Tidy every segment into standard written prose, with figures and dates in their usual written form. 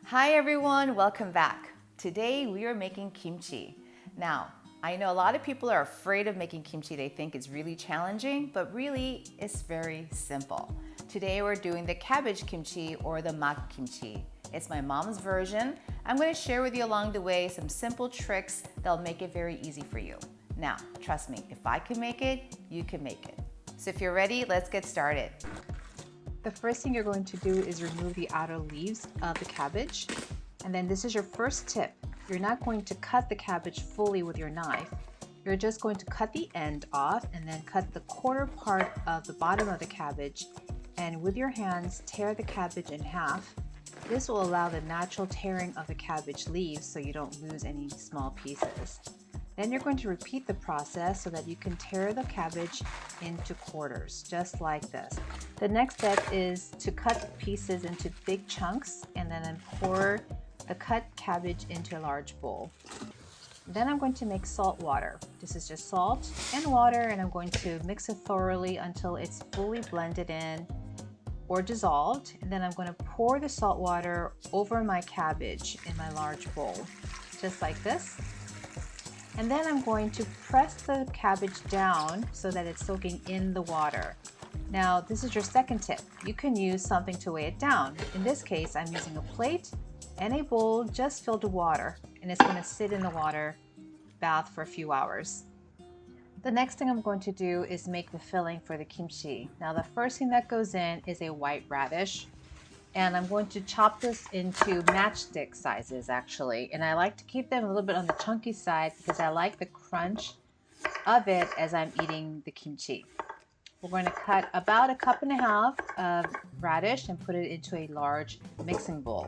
Hi everyone, welcome back. Today we are making kimchi. Now, I know a lot of people are afraid of making kimchi. They think it's really challenging, but really it's very simple. Today we're doing the cabbage kimchi or the mak kimchi. It's my mom's version. I'm going to share with you along the way some simple tricks that'll make it very easy for you. Now, trust me, if I can make it, you can make it. So if you're ready, let's get started. The first thing you're going to do is remove the outer leaves of the cabbage. And then this is your first tip. You're not going to cut the cabbage fully with your knife. You're just going to cut the end off and then cut the quarter part of the bottom of the cabbage. And with your hands, tear the cabbage in half. This will allow the natural tearing of the cabbage leaves so you don't lose any small pieces. Then you're going to repeat the process so that you can tear the cabbage into quarters, just like this. The next step is to cut pieces into big chunks and then pour the cut cabbage into a large bowl. Then I'm going to make salt water. This is just salt and water, and I'm going to mix it thoroughly until it's fully blended in or dissolved. And then I'm going to pour the salt water over my cabbage in my large bowl, just like this. And then I'm going to press the cabbage down so that it's soaking in the water. Now, this is your second tip. You can use something to weigh it down. In this case, I'm using a plate and a bowl just filled with water, and it's going to sit in the water bath for a few hours. The next thing I'm going to do is make the filling for the kimchi. Now, the first thing that goes in is a white radish. And I'm going to chop this into matchstick sizes actually. And I like to keep them a little bit on the chunky side because I like the crunch of it as I'm eating the kimchi. We're going to cut about 1.5 cups of radish and put it into a large mixing bowl.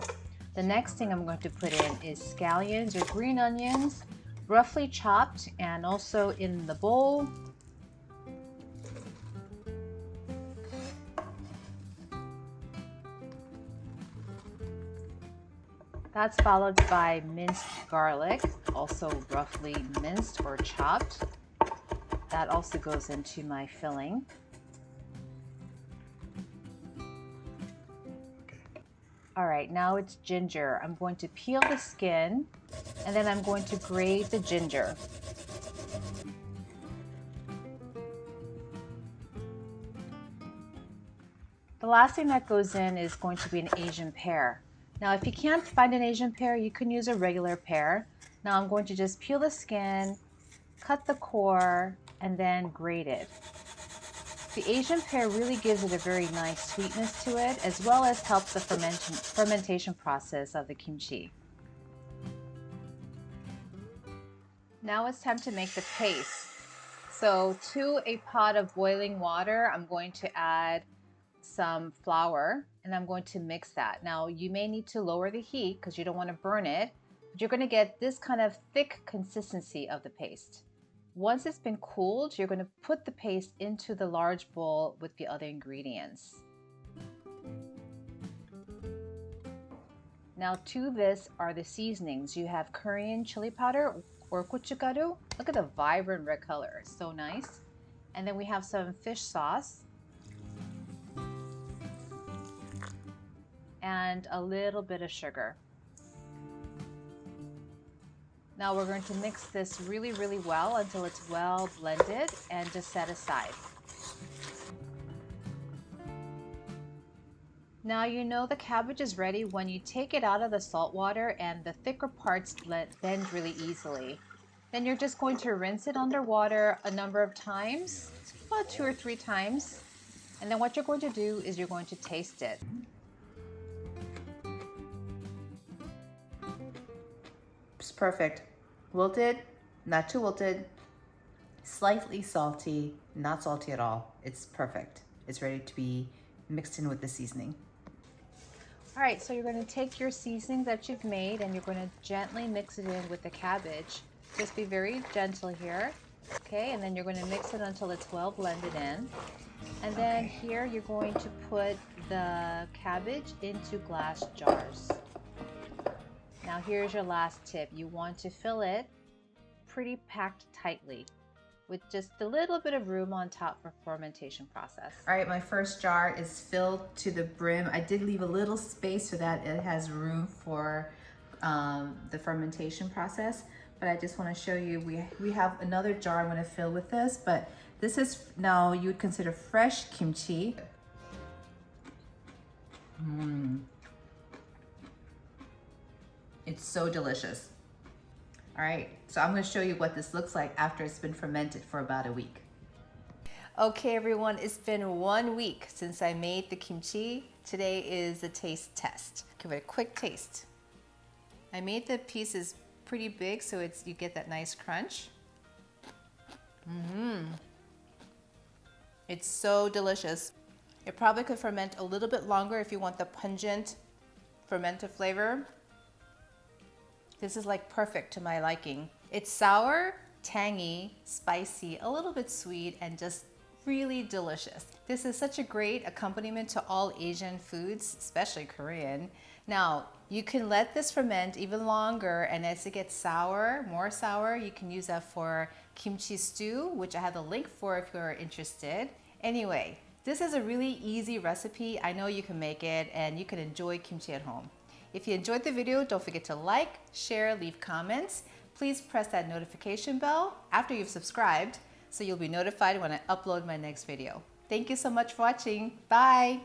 The next thing I'm going to put in is scallions or green onions, roughly chopped, and also in the bowl. That's followed by minced garlic, also roughly minced or chopped. That also goes into my filling. All right, now it's ginger. I'm going to peel the skin and then I'm going to grate the ginger. The last thing that goes in is going to be an Asian pear. Now, if you can't find an Asian pear, you can use a regular pear. Now I'm going to just peel the skin, cut the core, and then grate it. The Asian pear really gives it a very nice sweetness to it, as well as helps the fermentation process of the kimchi. Now it's time to make the paste. So to a pot of boiling water, I'm going to add some flour and I'm going to mix that. Now you may need to lower the heat because you don't want to burn it, but you're going to get this kind of thick consistency of the paste. Once it's been cooled, you're going to put the paste into the large bowl with the other ingredients. Now to this are the seasonings. You have Korean chili powder or gochugaru. Look at the vibrant red color, it's so nice. And then we have some fish sauce and a little bit of sugar. Now we're going to mix this really, really well until it's well blended and just set aside. Now you know the cabbage is ready when you take it out of the salt water and the thicker parts bend really easily. Then you're just going to rinse it underwater a number of times, about 2 or 3 times. And then what you're going to do is you're going to taste it. It's perfect. Wilted, not too wilted, slightly salty, not salty at all. It's perfect. It's ready to be mixed in with the seasoning. All right, so you're going to take your seasoning that you've made and you're going to gently mix it in with the cabbage. Just be very gentle here, okay? And then you're going to mix it until it's well blended in. And then here you're going to put the cabbage into glass jars. Now here's your last tip. You want to fill it pretty packed tightly. with just a little bit of room on top for fermentation process. All right, my first jar is filled to the brim. I did leave a little space so that it has room for the fermentation process, but I just want to show you, we have another jar I'm going to fill with this, but this is now you would consider fresh kimchi. It's so delicious. All right, so I'm going to show you what this looks like after it's been fermented for about a week. Okay everyone, it's been 1 week since I made the kimchi. Today is the taste test. Give it a quick taste. I made the pieces pretty big so you get that nice crunch. It's so delicious. It probably could ferment a little bit longer if you want the pungent fermented flavor. This is like perfect to my liking. It's sour, tangy, spicy, a little bit sweet, and just really delicious. This is such a great accompaniment to all Asian foods, especially Korean. Now, you can let this ferment even longer, and as it gets sour, more sour, you can use that for kimchi stew, which I have a link for if you're interested. Anyway, this is a really easy recipe. I know you can make it and you can enjoy kimchi at home. If you enjoyed the video, don't forget to like, share, leave comments. Please press that notification bell after you've subscribed so you'll be notified when I upload my next video. Thank you so much for watching. Bye.